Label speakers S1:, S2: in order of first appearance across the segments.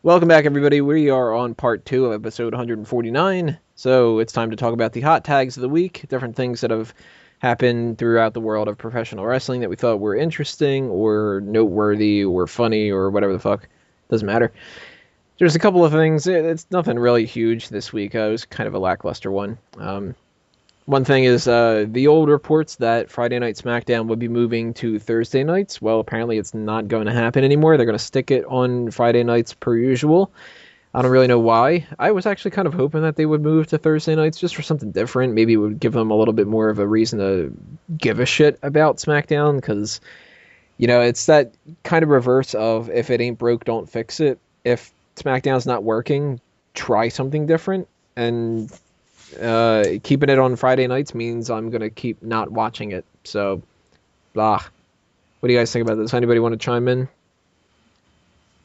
S1: Welcome back, everybody. We are on part 2 of episode 149. So it's time to talk about the hot tags of the week, different things that have happened throughout the world of professional wrestling that we thought were interesting or noteworthy or funny or whatever the fuck. Doesn't matter. There's a couple of things. It's nothing really huge this week. It was kind of a lackluster one. One thing is the old reports that Friday Night SmackDown would be moving to Thursday nights. Well, apparently it's not going to happen anymore. They're going to stick it on Friday nights per usual. I don't really know why. I was actually kind of hoping that they would move to Thursday nights just for something different. Maybe it would give them a little bit more of a reason to give a shit about SmackDown because, it's that kind of reverse of if it ain't broke, don't fix it. If SmackDown's not working, try something different. And keeping it on Friday nights means I'm going to keep not watching it. So, blah. What do you guys think about this? Anybody want to chime in?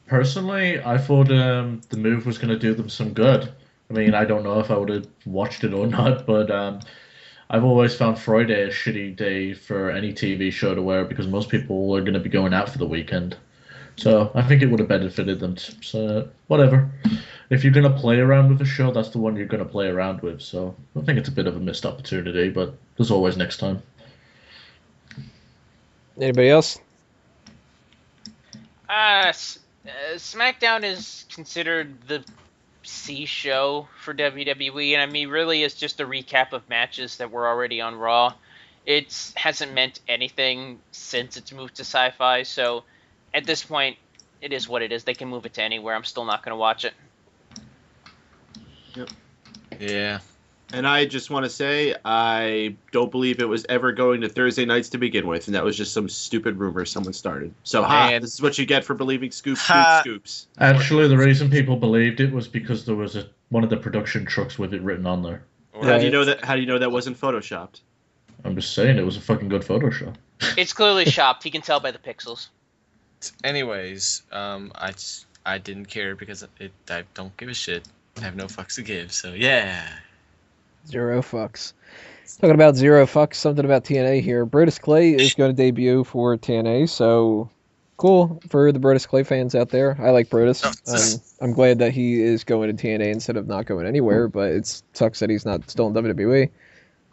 S2: Personally, I thought the move was going to do them some good. I mean, I don't know if I would have watched it or not, but I've always found Friday a shitty day for any TV show to wear because most people are going to be going out for the weekend. So I think it would have benefited them. So whatever. If you're going to play around with a show, that's the one you're going to play around with. So I think it's a bit of a missed opportunity, but there's always next time.
S1: Anybody else?
S3: SmackDown is considered the C show for WWE, and I mean, really, it's just a recap of matches that were already on Raw. It hasn't meant anything since it's moved to Sci-Fi, so at this point, it is what it is. They can move it to anywhere. I'm still not going to watch it.
S4: Yep.
S5: Yeah.
S4: And I just want to say, I don't believe it was ever going to Thursday nights to begin with, and that was just some stupid rumor someone started. So, this is what you get for believing scoops.
S2: Actually, the reason people believed it was because there was one of the production trucks with it written on there.
S4: How do you know that? How do you know that wasn't photoshopped?
S2: I'm just saying it was a fucking good Photoshop.
S3: It's clearly shopped. He can tell by the pixels.
S5: Anyways, I didn't care because I don't give a shit. I have no fucks to give, so yeah.
S1: Zero fucks. Talking about zero fucks, something about TNA here. Brodus Clay is going to debut for TNA, so cool for the Brodus Clay fans out there. I like Brodus. I'm glad that he is going to TNA instead of not going anywhere, but it sucks that he's not still in WWE.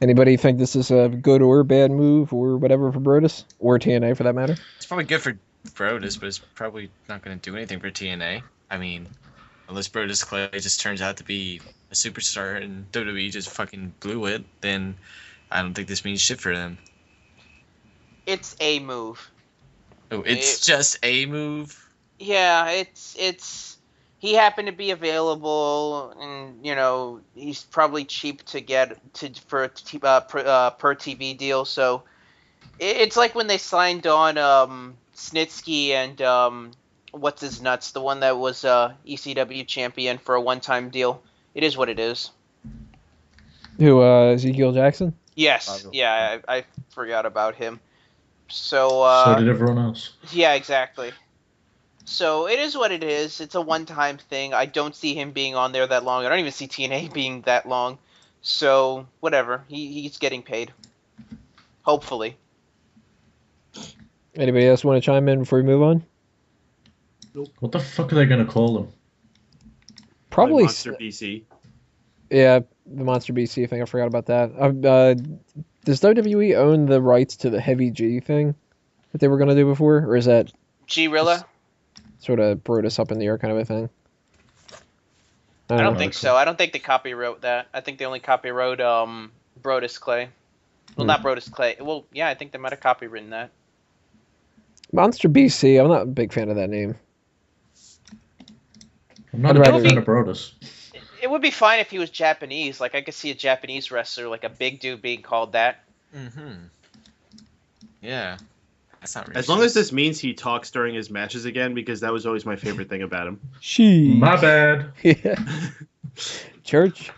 S1: Anybody think this is a good or bad move or whatever for Brodus? Or TNA for that matter?
S5: It's probably good for Brodus, but it's probably not going to do anything for TNA. I mean, unless Brodus Clay just turns out to be a superstar and WWE just fucking blew it, then I don't think this means shit for them.
S3: It's a move.
S5: Oh, it's just a move?
S3: Yeah, it's he happened to be available, and he's probably cheap to get for a per TV deal. So it's like when they signed on Snitsky and what's his nuts, the one that was ECW champion for a one-time deal. It is what it is.
S1: Who, Ezekiel Jackson?
S3: Yes, yeah, I forgot about him. So
S2: so did everyone else.
S3: Yeah, exactly. So it is what it is. It's a one-time thing. I don't see him being on there that long. I don't even see TNA being that long. So whatever. He's getting paid. Hopefully.
S1: Anybody else want to chime in before we move on?
S2: What the fuck are they going to call them?
S1: Probably
S4: Monster BC.
S1: Yeah, the Monster BC thing. I forgot about that. Does WWE own the rights to the Heavy G thing that they were going to do before? Or is that
S3: G-Rilla?
S1: Sort of Brodus up in the air kind of a thing?
S3: I don't think so. I don't think they copywrote that. I think they only copywrote Brodus Clay. Well, not Brodus Clay. Well, yeah, I think they might have copywritten that.
S1: Monster BC, I'm not a big fan of that name.
S2: I'm not a big fan of Brodus.
S3: It would be fine if he was Japanese. Like, I could see a Japanese wrestler, like a big dude, being called that.
S5: Mm-hmm. Yeah. That's not racist.
S4: As long as this means he talks during his matches again, because that was always my favorite thing about him.
S2: My bad.
S1: Yeah. Church.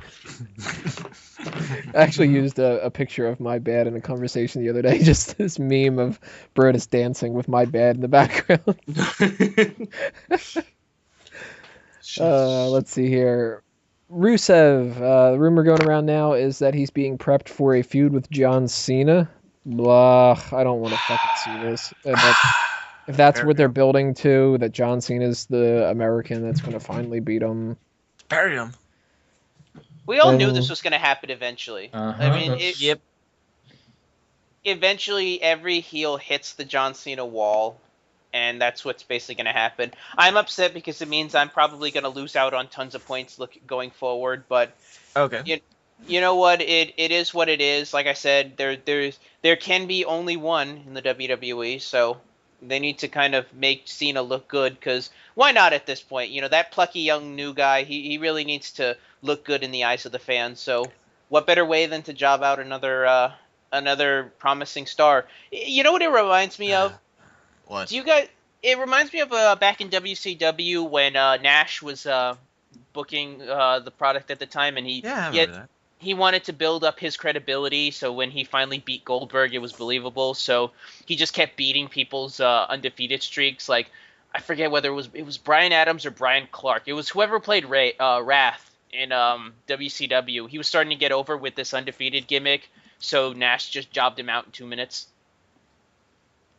S1: I actually used a picture of my bad in a conversation the other day. Just this meme of Brodus dancing with my bad in the background. Let's see here. Rusev, the rumor going around now is that he's being prepped for a feud with John Cena. Blah, I don't want to fucking see this. If that's what they're building to, that John Cena's the American that's going to finally beat him.
S5: Bury him.
S3: We all knew this was going to happen eventually. I mean,
S5: Yep.
S3: Eventually every heel hits the John Cena wall, and that's what's basically going to happen. I'm upset because it means I'm probably going to lose out on tons of points going forward, but
S5: Okay.
S3: you know what? It is what it is. Like I said, there can be only one in the WWE, so they need to kind of make Cena look good, because why not at this point? You know, that plucky young new guy, he really needs to look good in the eyes of the fans. So what better way than to job out another promising star? You know what it reminds me of?
S5: What?
S3: Do you guys? It reminds me of back in WCW when Nash was booking the product at the time, and he wanted to build up his credibility, so when he finally beat Goldberg, it was believable. So he just kept beating people's undefeated streaks. Like, I forget whether it was Bryan Adams or Brian Clark. It was whoever played Wrath in WCW. He was starting to get over with this undefeated gimmick, so Nash just jobbed him out in 2 minutes.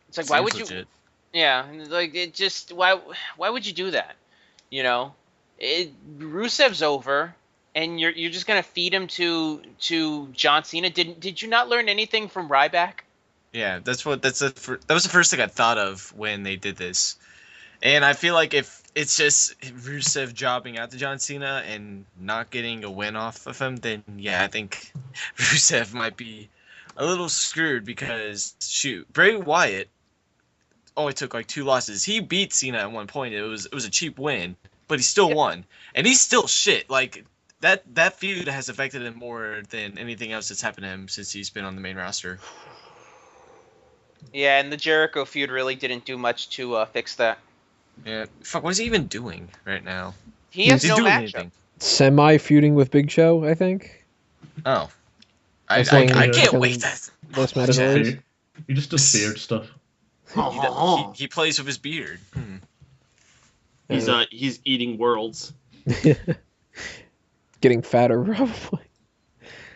S3: It's like, why would you?
S5: Legit.
S3: Yeah, like it just why would you do that? You know, Rusev's over, and you're just gonna feed him to John Cena. Did you not learn anything from Ryback?
S5: Yeah, that was the first thing I thought of when they did this, and I feel like if it's just Rusev jobbing out to John Cena and not getting a win off of him, then yeah, I think Rusev might be a little screwed, because shoot, Bray Wyatt only took like 2 losses. He beat Cena at one point. It was a cheap win, but he still won, and he's still shit. Like that feud has affected him more than anything else that's happened to him since he's been on the main roster.
S3: Yeah, and the Jericho feud really didn't do much to fix that.
S5: Yeah, fuck, what is he even doing right now?
S3: He has
S5: Is
S3: no
S5: doing
S3: matchup.
S5: anything?
S1: Semi-feuding with Big Show, I think.
S5: Oh, I
S1: Wrestling
S5: can't
S1: because
S5: wait. That
S1: Los Matadors.
S2: He just does beard stuff.
S5: he plays with his beard.
S4: He's eating worlds.
S1: Getting fatter, probably.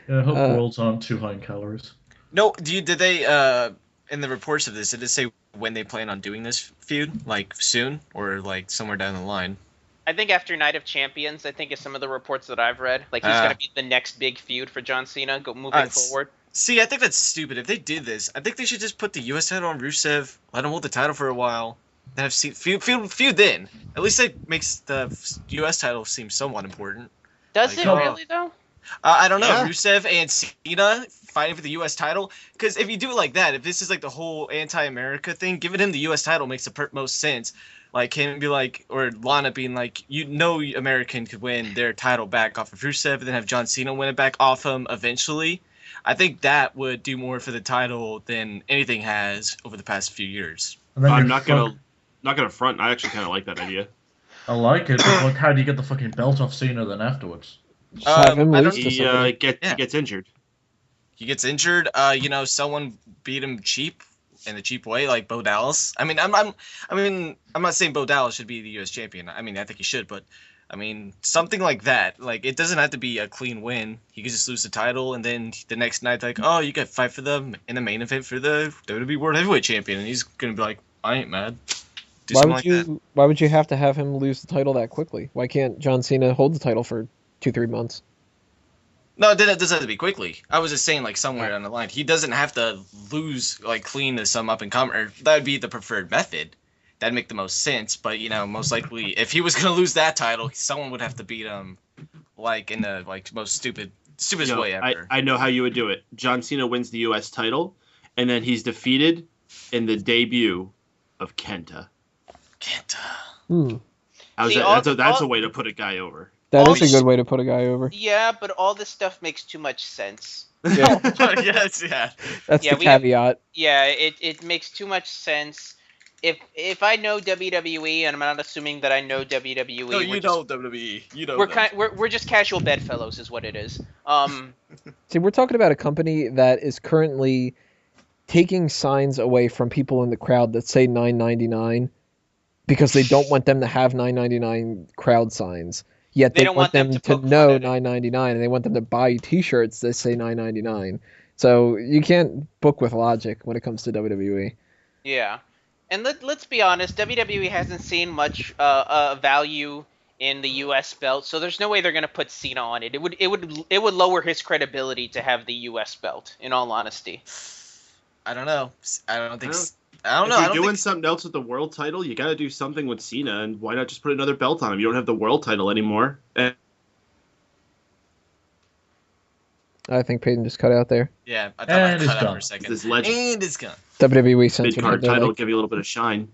S2: Yeah, I hope Worlds aren't too high in calories.
S5: No, did they in the reports of this, did it say when they plan on doing this feud? Like soon, or like somewhere down the line?
S3: I think after Night of Champions, I think is some of the reports that I've read. Like, he's gonna be the next big feud for John Cena moving forward.
S5: See, I think that's stupid. If they did this, I think they should just put the U.S. title on Rusev, let him hold the title for a while, then have feud then. At least it makes the U.S. title seem somewhat important.
S3: Does it really, though?
S5: I don't know.
S4: Yeah.
S5: Rusev and Cena fighting for the U.S. title? Because if you do it like that, if this is like the whole anti-America thing, giving him the U.S. title makes the most sense. Like him be like, or Lana being like, American could win their title back off of Rusev, and then have John Cena win it back off him eventually. I think that would do more for the title than anything has over the past few years.
S4: I'm not gonna front. I actually kind of like that idea.
S2: I like it, but like, how do you get the fucking belt off Cena then afterwards?
S1: Just have him lose to
S4: He
S1: somebody.
S4: gets injured.
S5: He gets injured. Someone beat him cheap in a cheap way, like Bo Dallas. I mean, I'm not saying Bo Dallas should be the U.S. champion. I mean, I think he should, but I mean, something like that. Like, it doesn't have to be a clean win. He could just lose the title, and then the next night, like, oh, you got to fight for them in the main event for the WWE World Heavyweight Champion, and he's gonna be like, I ain't mad.
S1: Why would you have to have him lose the title that quickly? Why can't John Cena hold the title for 2-3 months?
S5: No, it doesn't have to be quickly. I was just saying, like, somewhere down the line. He doesn't have to lose, like, clean to some up-and-comer. That would be the preferred method. That'd make the most sense. But, most likely, if he was going to lose that title, someone would have to beat him, like, in the, like, most stupidest way ever.
S4: I know how you would do it. John Cena wins the U.S. title, and then he's defeated in the debut of Kenta. That's a way to put a guy over.
S1: That is a good way to put a guy over.
S3: Yeah, but all this stuff makes too much sense.
S1: Yeah.
S5: Yes, yeah.
S1: That's the caveat.
S3: It makes too much sense. If I know WWE, and I'm not assuming that I know WWE.
S5: No, you know WWE. You know.
S3: We're just casual bedfellows, is what it is.
S1: See, we're talking about a company that is currently taking signs away from people in the crowd that say $9.99 because they don't want them to have $9.99 crowd signs. Yet they want them to know $9.99, and they want them to buy T-shirts that say $9.99. So you can't book with logic when it comes to WWE.
S3: Yeah, And let's be honest, WWE hasn't seen much value in the U.S. belt, so there's no way they're gonna put Cena on it. It would lower his credibility to have the U.S. belt. In all honesty,
S5: I don't know. I don't think.
S4: If you're doing something else with the world title, you got to do something with Cena, and why not just put another belt on him? You don't have the world title anymore. And
S1: I think Peyton just cut out there.
S5: Yeah, I thought I cut out for a second.
S4: This legend.
S5: And it's gone.
S1: WWE censored
S4: mid-card title will give you a little bit of shine.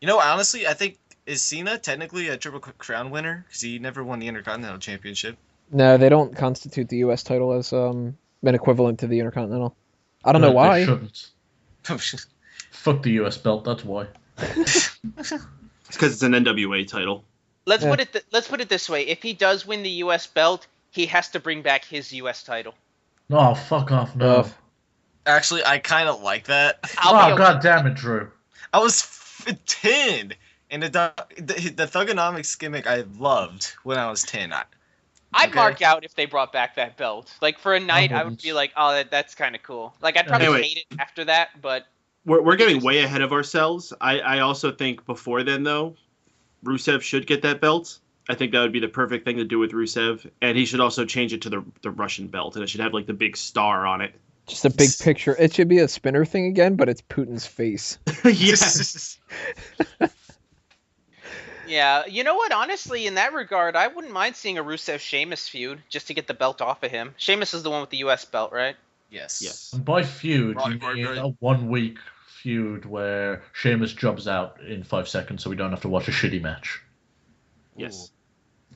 S5: You know, honestly, I think, is Cena technically a Triple Crown winner? Because he never won the Intercontinental Championship.
S1: No, they don't constitute the U.S. title as an equivalent to the Intercontinental. I don't know why.
S2: They shouldn't. Fuck the U.S. belt, that's why.
S4: It's because it's an NWA title.
S3: let's put it this way: if he does win the U.S. belt, he has to bring back his U.S. title.
S2: Oh, fuck off, no.
S5: Actually, I kind of like that.
S2: Oh, god damn it, Drew.
S5: I was 10, and the Thugonomics gimmick I loved when I was 10.
S3: I'd mark out if they brought back that belt. Like, for a night, I would be like, oh, that's kind of cool. Like, I'd probably hate it after that, but...
S4: We're getting way ahead of ourselves. I also think before then, though, Rusev should get that belt. I think that would be the perfect thing to do with Rusev. And he should also change it to the Russian belt, and it should have, like, the big star on it.
S1: Just a big picture. It should be a spinner thing again, but it's Putin's face.
S4: Yes.
S3: Yeah, you know what? Honestly, in that regard, I wouldn't mind seeing a Rusev-Sheamus feud just to get the belt off of him. Sheamus is the one with the U.S. belt, right?
S5: Yes.
S2: And by feud, you mean a 1 week feud where Sheamus jobs out in 5 seconds so we don't have to watch a shitty match.
S4: Yes.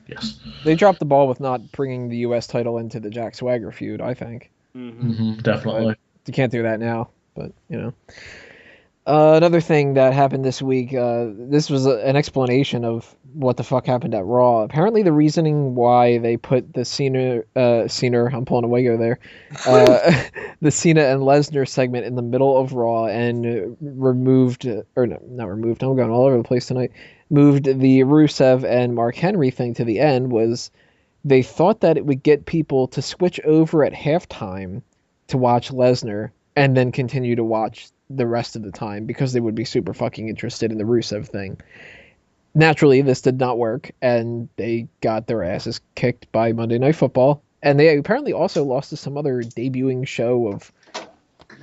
S2: Yes.
S1: They dropped the ball with not bringing the U.S. title into the Jack Swagger feud, I think.
S2: Definitely.
S1: But you can't do that now, but, you know. Another thing that happened this week, this was an explanation of what the fuck happened at Raw. Apparently the reasoning why they put the Cena, I'm pulling a Wago there, the Cena and Lesnar segment in the middle of Raw and moved the Rusev and Mark Henry thing to the end was they thought that it would get people to switch over at halftime to watch Lesnar and then continue to watch the rest of the time because they would be super fucking interested in the Rusev thing. Naturally, this did not work, and they got their asses kicked by Monday Night Football, and they apparently also lost to some other debuting show of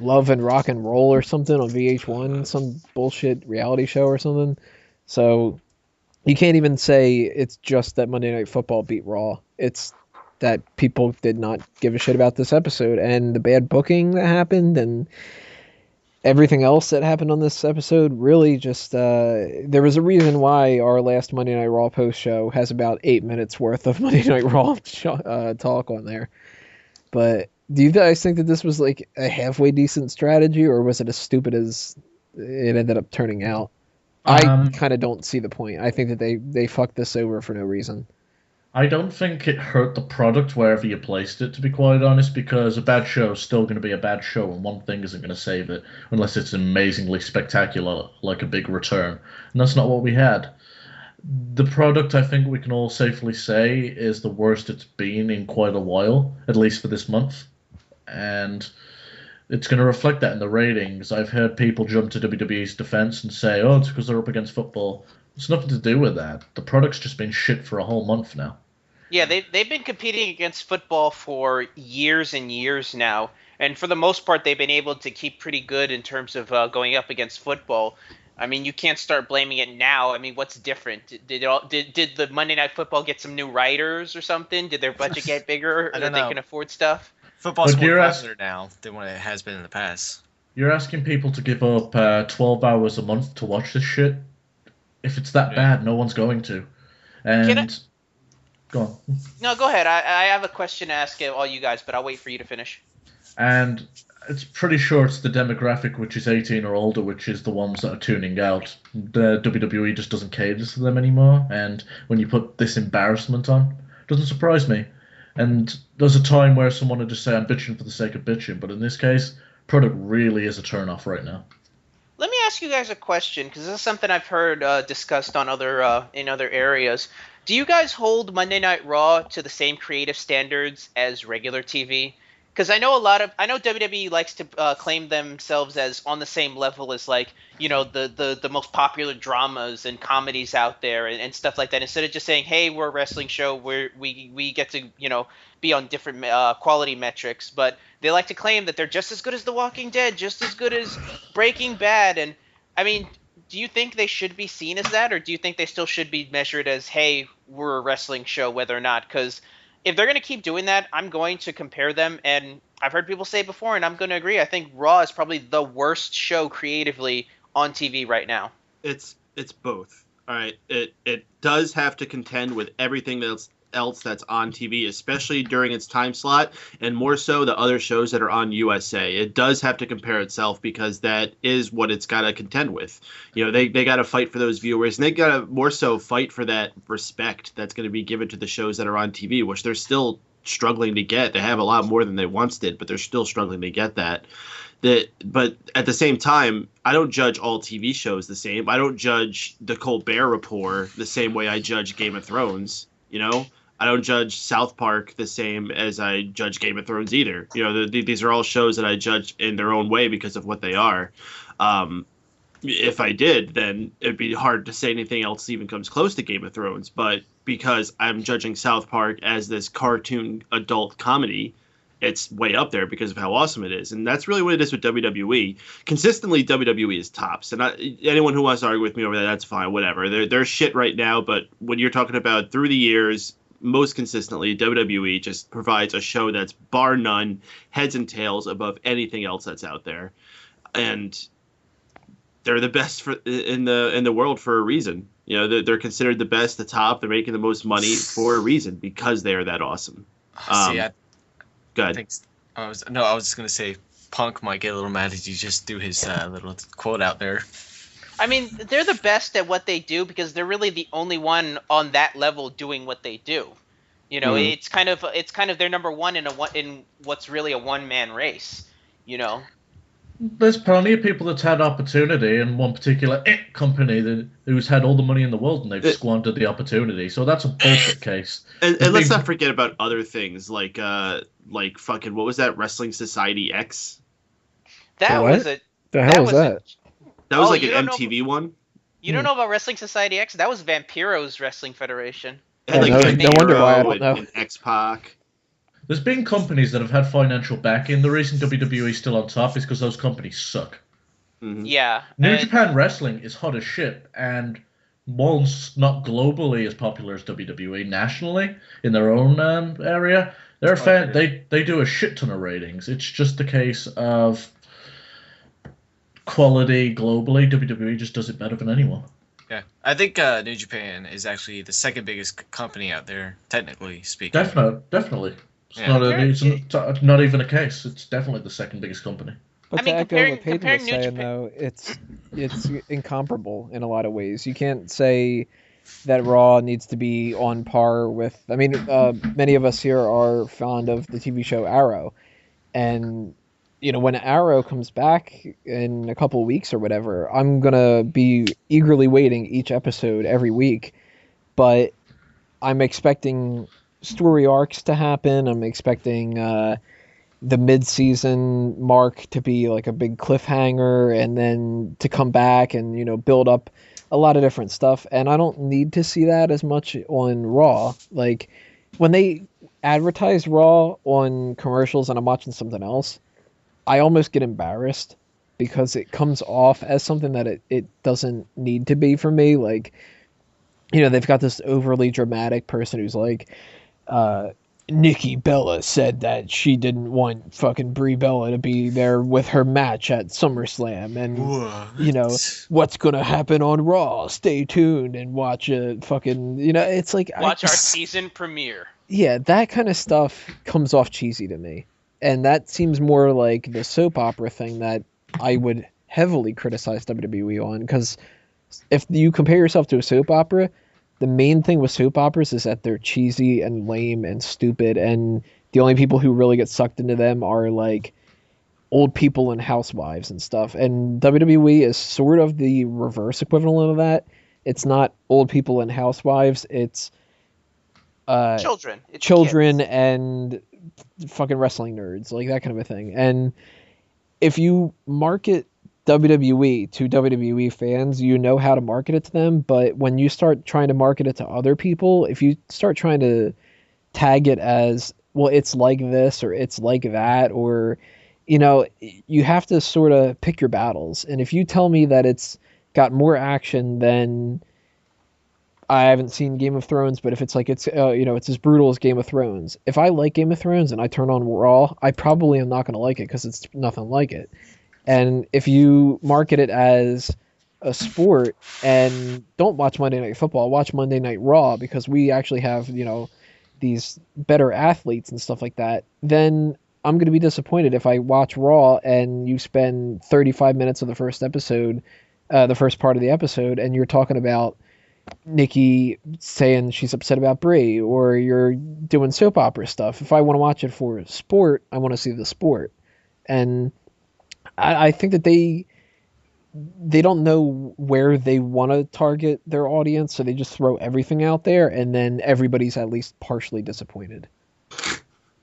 S1: Love and Rock and Roll or something on VH1, some bullshit reality show or something. So you can't even say it's just that Monday Night Football beat Raw. It's that people did not give a shit about this episode, and the bad booking that happened, and everything else that happened on this episode really just, there was a reason why our last Monday Night Raw post show has about 8 minutes worth of Monday Night Raw talk on there. But do you guys think that this was like a halfway decent strategy, or was it as stupid as it ended up turning out? I kind of don't see the point. I think that they fucked this over for no reason.
S2: I don't think it hurt the product wherever you placed it, to be quite honest, because a bad show is still going to be a bad show, and one thing isn't going to save it unless it's amazingly spectacular, like a big return. And that's not what we had. The product, I think we can all safely say, is the worst it's been in quite a while, at least for this month. And it's going to reflect that in the ratings. I've heard people jump to WWE's defense and say, oh, it's because they're up against football. It's nothing to do with that. The product's just been shit for a whole month now.
S3: Yeah, they've been competing against football for years and years now, and for the most part, they've been able to keep pretty good in terms of going up against football. I mean, you can't start blaming it now. I mean, what's different? Did the Monday Night Football get some new writers or something? Did their budget get bigger that they can afford stuff?
S5: Football's more popular now than what it has been in the past.
S2: You're asking people to give up 12 hours a month to watch this shit? If it's that bad, no one's going to. And go on.
S3: No, go ahead. I have a question to ask all you guys, but I'll wait for you to finish.
S2: And it's pretty sure it's the demographic which is 18 or older, which is the ones that are tuning out. The WWE just doesn't cater to them anymore. And when you put this embarrassment on, it doesn't surprise me. And there's a time where someone would just say, I'm bitching for the sake of bitching. But in this case, product really is a turn-off right now.
S3: Let me ask you guys a question, because this is something I've heard discussed on in other areas. Do you guys hold Monday Night Raw to the same creative standards as regular TV? Because I know WWE likes to claim themselves as on the same level as like the most popular dramas and comedies out there and stuff like that. Instead of just saying, hey, we're a wrestling show, we get to be on different quality metrics, but they like to claim that they're just as good as The Walking Dead, just as good as Breaking Bad. And I mean, do you think they should be seen as that, or do you think they still should be measured as, hey, we're a wrestling show, whether or not? Because if they're going to keep doing that, I'm going to compare them. And I've heard people say before, and I'm going to agree. I think Raw is probably the worst show creatively on TV right now.
S4: It's both. All right. It does have to contend with everything else that's on TV, especially during its time slot, and more so the other shows that are on USA. It does have to compare itself because that is what it's got to contend with. They got to fight for those viewers, and they got to more so fight for that respect that's going to be given to the shows that are on TV, which they're still struggling to get. They have a lot more than they once did, but they're still struggling to get that. But at the same time, I don't judge all TV shows the same. I don't judge the Colbert Report the same way I judge Game of Thrones. I don't judge South Park the same as I judge Game of Thrones either. These are all shows that I judge in their own way because of what they are. If I did, then it'd be hard to say anything else even comes close to Game of Thrones. But because I'm judging South Park as this cartoon adult comedy, it's way up there because of how awesome it is. And that's really what it is with WWE. Consistently, WWE is tops. And anyone who wants to argue with me over that, that's fine, whatever. They're shit right now, but when you're talking about through the years, most consistently, WWE just provides a show that's bar none, heads and tails above anything else that's out there. And they're the best in the world for a reason. They're considered the best, the top. They're making the most money for a reason because they are that awesome. Go ahead.
S5: I was just gonna say Punk might get a little mad as you just threw his little quote out there.
S3: I mean, they're the best at what they do because they're really the only one on that level doing what they do. It's kind of their number one in what's really a one-man race.
S2: There's plenty of people that's had opportunity, and one particular company who's had all the money in the world and they've squandered the opportunity. So that's a bullshit case.
S4: And let's not forget about other things like fucking what was that, Wrestling Society X?
S3: That
S1: what?
S3: was a
S1: The hell was that?
S4: That was like an MTV one.
S3: You don't know about Wrestling Society X? That was Vampiro's Wrestling Federation.
S4: It had
S1: no wonder why I don't know.
S4: And X-Pac.
S2: There's been companies that have had financial backing. The reason WWE is still on top is because those companies suck.
S4: Mm-hmm.
S3: Yeah.
S2: New Japan Wrestling is hot as shit, and whilst not globally as popular as WWE, nationally, in their own area, they do a shit ton of ratings. It's just the case of quality globally. WWE just does it better than anyone.
S5: Yeah, I think New Japan is actually the second biggest company out there, technically speaking.
S2: Definitely.
S5: Yeah.
S2: It's not even a case. It's definitely the second biggest company.
S1: But to echo what Peyton was saying, though, it's incomparable in a lot of ways. You can't say that Raw needs to be on par with... I mean, many of us here are fond of the TV show Arrow. And, when Arrow comes back in a couple of weeks or whatever, I'm going to be eagerly waiting each episode every week. But I'm expecting story arcs to happen. I'm expecting the mid-season mark to be like a big cliffhanger and then to come back and, build up a lot of different stuff. And I don't need to see that as much on Raw. Like, when they advertise Raw on commercials and I'm watching something else, I almost get embarrassed because it comes off as something that it doesn't need to be for me. Like, they've got this overly dramatic person who's like, Nikki Bella said that she didn't want fucking Brie Bella to be there with her match at SummerSlam, and what's gonna happen on Raw? Stay tuned and watch a fucking it's like
S3: watch our season premiere.
S1: Yeah, that kind of stuff comes off cheesy to me, and that seems more like the soap opera thing that I would heavily criticize WWE on, because if you compare yourself to a soap opera, the main thing with soap operas is that they're cheesy and lame and stupid, and the only people who really get sucked into them are like old people and housewives and stuff. And WWE is sort of the reverse equivalent of that. It's not old people and housewives, it's
S3: children. It's
S1: children
S3: kids.
S1: And fucking wrestling nerds, like that kind of a thing. And if you market WWE to WWE fans, you know how to market it to them. But when you start trying to market it to other people, if you start trying to tag it as, well, it's like this or it's like that, or, you know, you have to sort of pick your battles. And if you tell me that it's got more action than, I haven't seen Game of Thrones, but if it's like it's it's as brutal as Game of Thrones. If I like Game of Thrones and I turn on Raw, I probably am not going to like it because it's nothing like it. And if you market it as a sport and don't watch Monday Night Football, watch Monday Night Raw because we actually have, these better athletes and stuff like that, then I'm going to be disappointed if I watch Raw and you spend 35 minutes of the first episode, the first part of the episode, and you're talking about Nikki saying she's upset about Brie, or you're doing soap opera stuff. If I want to watch it for sport, I want to see the sport. And I think that they don't know where they want to target their audience, so they just throw everything out there, and then everybody's at least partially disappointed.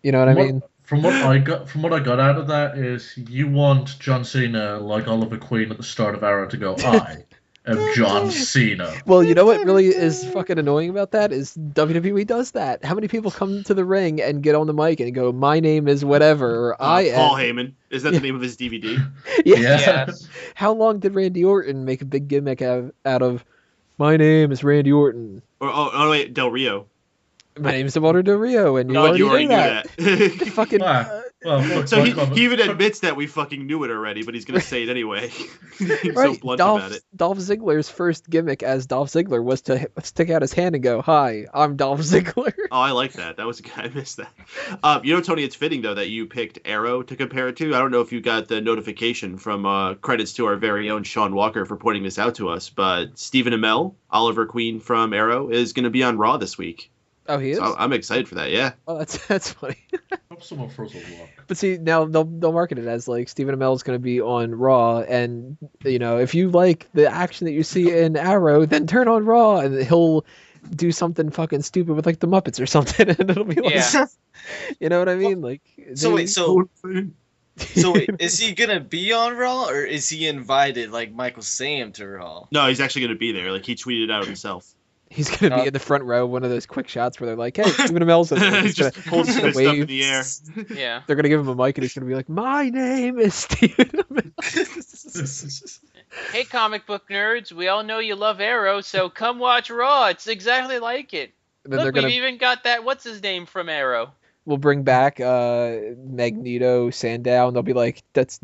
S1: You know what I mean?
S2: From what I got out of that is you want John Cena like Oliver Queen at the start of Arrow to go, I am John Cena.
S1: Well, you know what really is fucking annoying about that is WWE does that. How many people come to the ring and get on the mic and go, my name is whatever, or
S4: Paul Heyman. Is that the name of his DVD?
S1: Yeah.
S3: Yes.
S1: How long did Randy Orton make a big gimmick out of, my name is Randy Orton?
S4: Oh wait, Del Rio.
S1: My name is Walter Del Rio, and you
S4: You
S1: already knew
S4: knew
S1: that.
S4: that.
S1: Fucking.
S4: So he even admits that we fucking knew it already, but he's gonna say it anyway. He's so blunt about it.
S1: Dolph Ziggler's first gimmick as Dolph Ziggler was to stick out his hand and go, "Hi, I'm Dolph Ziggler."
S4: Oh, I like that. That was I missed that. Tony, it's fitting though that you picked Arrow to compare it to. I don't know if you got the notification from credits to our very own Sean Walker for pointing this out to us, but Stephen Amell, Oliver Queen from Arrow, is going to be on Raw this week.
S1: Oh, he is?
S4: So I'm excited for that. Yeah.
S1: Oh, that's funny.
S2: Hope someone throws a look.
S1: But see, now they'll market it as like Stephen Amell is going to be on Raw, and if you like the action that you see in Arrow, then turn on Raw, and he'll do something fucking stupid with like the Muppets or something, and it'll be like, you know what I mean? Like,
S5: So wait, is he gonna be on Raw, or is he invited like Michael Sam to Raw?
S4: No, he's actually going to be there. Like he tweeted out himself.
S1: He's going to be in the front row, one of those quick shots where they're like, hey, Stephen Amell's in there.
S4: He's just holding his stuff in the air.
S3: Yeah.
S1: They're going to give him a mic, and he's going to be like, my name is Stephen Amell.
S3: Hey, comic book nerds, we all know you love Arrow, so come watch Raw. It's exactly like it.
S1: And then
S3: Look, we've even got that, what's his name from Arrow?
S1: We'll bring back Magneto, Sandow, and they'll be like, that's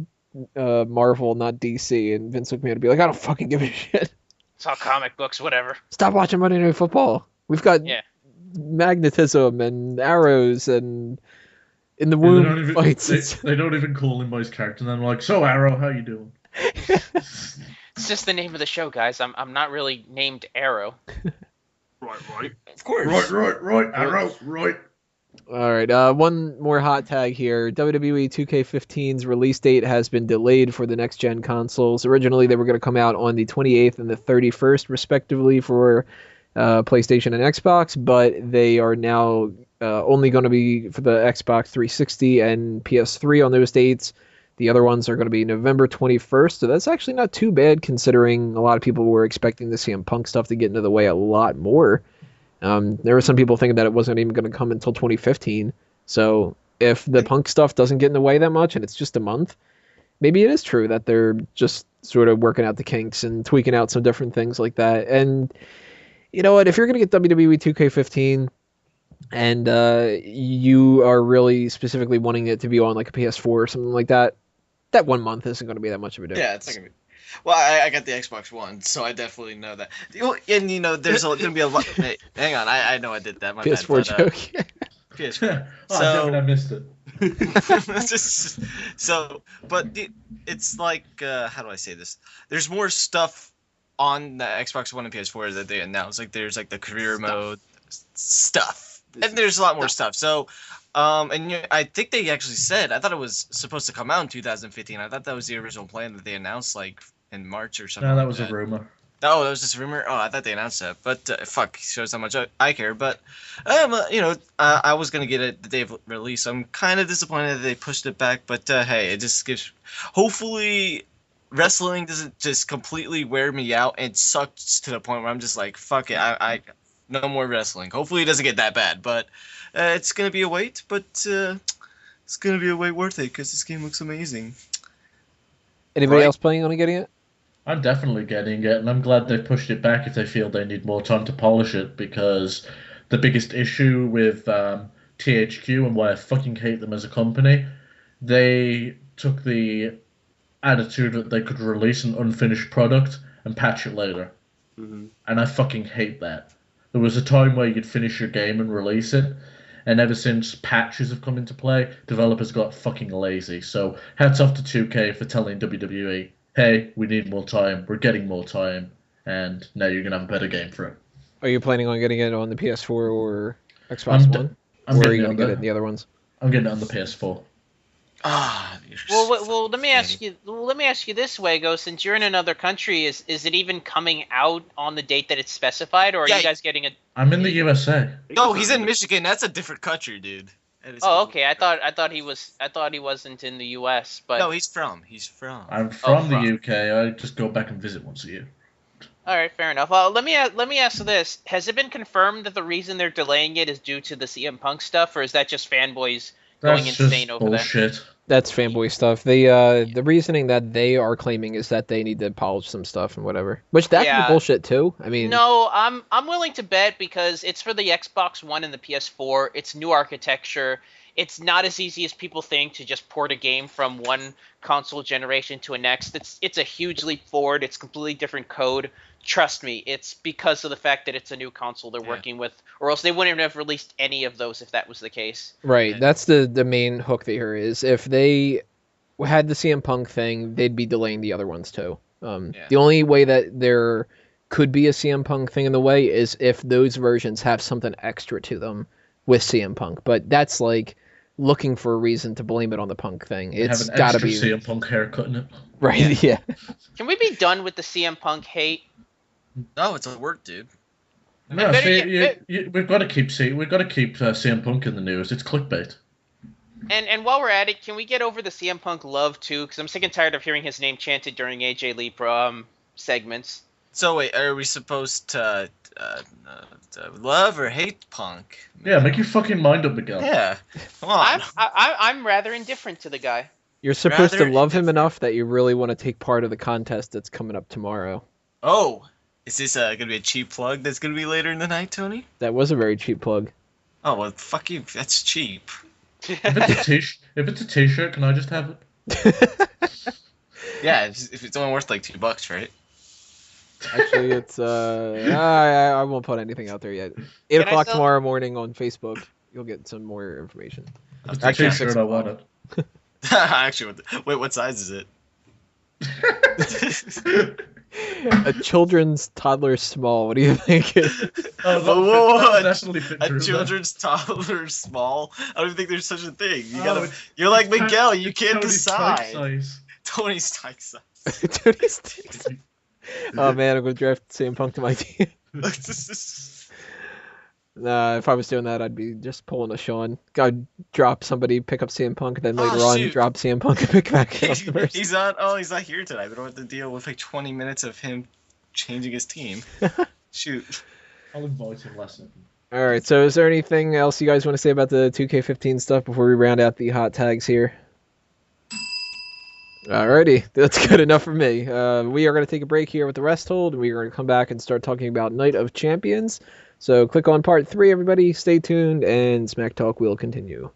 S1: Marvel, not DC. And Vince McMahon will be like, I don't fucking give a shit.
S3: It's all comic books, whatever.
S1: Stop watching Monday Night Football. We've got magnetism and arrows and in the womb fights.
S2: They don't even call him by his character. And I'm like, so Arrow, how you doing?
S3: It's just the name of the show, guys. I'm not really named Arrow.
S4: Right.
S5: Of course.
S2: Right. Arrow, right.
S1: All right, one more hot tag here. WWE 2K15's release date has been delayed for the next-gen consoles. Originally, they were going to come out on the 28th and the 31st, respectively, for PlayStation and Xbox, but they are now only going to be for the Xbox 360 and PS3 on those dates. The other ones are going to be November 21st, so that's actually not too bad, considering a lot of people were expecting the CM Punk stuff to get into the way a lot more. There were some people thinking that it wasn't even going to come until 2015. So if the Punk stuff doesn't get in the way that much and it's just a month, maybe it is true that they're just sort of working out the kinks and tweaking out some different things like that. And you know what? If you're going to get WWE 2K15 and you are really specifically wanting it to be on like a PS4 or something like that, that 1 month isn't going to be that much of a difference.
S5: Yeah, it's not going to be. Well, I got the Xbox One, so I definitely know that. And, there's going to be a lot... Hey, hang on, I know I did that. My
S1: PS4
S5: bad,
S1: joke.
S5: PS4.
S2: I missed it.
S5: It's like... how do I say this? There's more stuff on the Xbox One and PS4 that they announced. Like, there's, like, the career mode stuff. And there's a lot more stuff. So... I think they actually said, I thought it was supposed to come out in 2015. I thought that was the original plan that they announced, like, in March or something.
S2: No, that was a rumor.
S5: Oh, that was just a rumor. Oh, I thought they announced that. But fuck, shows how much I care. But I was gonna get it the day of release. I'm kind of disappointed that they pushed it back. But hey, it just gives. Hopefully, wrestling doesn't just completely wear me out and sucks to the point where I'm just like, fuck it, I no more wrestling. Hopefully, it doesn't get that bad. But it's gonna be a wait. But it's gonna be a wait worth it because this game looks amazing.
S1: Anybody
S5: Right.
S1: else planning on getting it?
S2: I'm definitely getting it, and I'm glad they pushed it back if they feel they need more time to polish it, because the biggest issue with THQ and why I fucking hate them as a company, they took the attitude that they could release an unfinished product and patch it later.
S4: Mhm.
S2: And I fucking hate that. There was a time where you could finish your game and release it, and ever since patches have come into play, developers got fucking lazy. So hats off to 2K for telling WWE, hey, we need more time, we're getting more time, and now you're gonna have a better game for it.
S1: Are you planning on getting it on the PS4 or Xbox
S2: I'm d-
S1: One?
S2: I'm
S1: Or are
S2: getting
S1: you
S2: it
S1: going
S2: on
S1: to get
S2: the,
S1: it in the other ones?
S2: I'm getting it on the PS4.
S3: Well, let me ask you. Let me ask you this way, Go. Since you're in another country, is it even coming out on the date that it's specified, or are
S5: Yeah.
S3: you guys getting it?
S2: I'm in the USA.
S5: No, he's in Michigan. That's a different country, dude. That is
S3: Oh,
S5: completely
S3: okay.
S5: different.
S3: I thought he wasn't in the U.S. But
S5: No, he's from.
S2: I'm from the
S3: from.
S2: UK, I just go back and visit once a year.
S3: all right, fair enough. Let me ask this: has it been confirmed that the reason they're delaying it is due to the CM Punk stuff, or is that just fanboys going
S2: That's
S3: insane
S2: just
S3: over there?
S2: bullshit.
S1: That's fanboy stuff. The reasoning that they are claiming is that they need to polish some stuff and whatever. Which that can
S3: Yeah.
S1: be bullshit too. I mean,
S3: No, I'm willing to bet because it's for the Xbox One and the PS4. It's new architecture. It's not as easy as people think to just port a game from one console generation to a next. It's a huge leap forward. It's completely different code. Trust me, it's because of the fact that it's a new console they're
S5: Yeah.
S3: working with, or else they wouldn't have released any of those if that was the case.
S1: right.
S5: Yeah.
S1: That's the main hook there is if they had the CM Punk thing, they'd be delaying the other ones too.
S5: Yeah.
S1: The only way that there could be a CM Punk thing in the way is if those versions have something extra to them with CM Punk. But that's like looking for a reason to blame it on the Punk thing.
S2: They have
S1: It's
S2: an
S1: got to
S2: extra
S1: be
S2: CM Punk haircut in it.
S1: right. Yeah.
S3: Can we be done with the CM Punk hate?
S5: No, it's a work, dude.
S2: No,
S3: better
S2: see,
S3: get-
S2: we've got to keep CM Punk in the news. It's clickbait.
S3: And while we're at it, can we get over the CM Punk love too? Because I'm sick and tired of hearing his name chanted during AJ Lee segments.
S5: So wait, are we supposed to love or hate Punk?
S2: Yeah, make your fucking mind up, Miguel.
S5: Yeah. Come on.
S3: I'm rather indifferent to the guy.
S1: You're supposed to
S5: Rather
S1: love him
S5: indifferent.
S1: enough that you really want to take part of the contest that's coming up tomorrow.
S5: Oh, is this gonna be a cheap plug that's gonna be later in the night, Tony?
S1: That was a very cheap plug.
S5: Oh well, fuck you. That's cheap.
S2: If it's a t-shirt, can I just have it?
S5: Yeah, if it's only worth like $2, right?
S1: Actually, it's I won't put anything out there yet. 8
S3: Can I
S1: o'clock
S3: sell-
S1: tomorrow morning on Facebook. You'll get some more information.
S2: If it's a
S1: Actually,
S2: t-shirt,
S1: 6
S2: I want it.
S5: Actually, wait, what size is it?
S1: A children's toddler small. What do you think?
S2: Oh,
S5: Whoa,
S2: definitely fit
S5: A
S2: through
S5: children's toddler small? I don't even think there's such a thing. You
S2: Oh,
S5: gotta.
S2: it's-
S5: You're like
S2: that.
S5: Miguel. You
S2: It's
S5: can't
S2: Tony's type
S5: decide.
S2: size.
S5: Tony's type size.
S1: Tony's sticks. Oh man, I'm gonna draft CM Punk to my team. Nah, if I was doing that, I'd be just pulling a Sean. I'd drop somebody, pick up CM Punk, then later on
S5: shoot.
S1: drop CM Punk and pick back up the person.
S5: He's not. Oh, he's not here tonight. We don't have to deal with like 20 minutes of him changing his team. Shoot.
S2: I'll invite him last.
S1: All right. So, is there anything else you guys want to say about the 2K15 stuff before we round out the hot tags here? Alrighty, that's good enough for me. We are going to take a break here with the rest hold, and we are going to come back and start talking about Night of Champions. So click on part 3, everybody. Stay tuned, and Smack Talk will continue.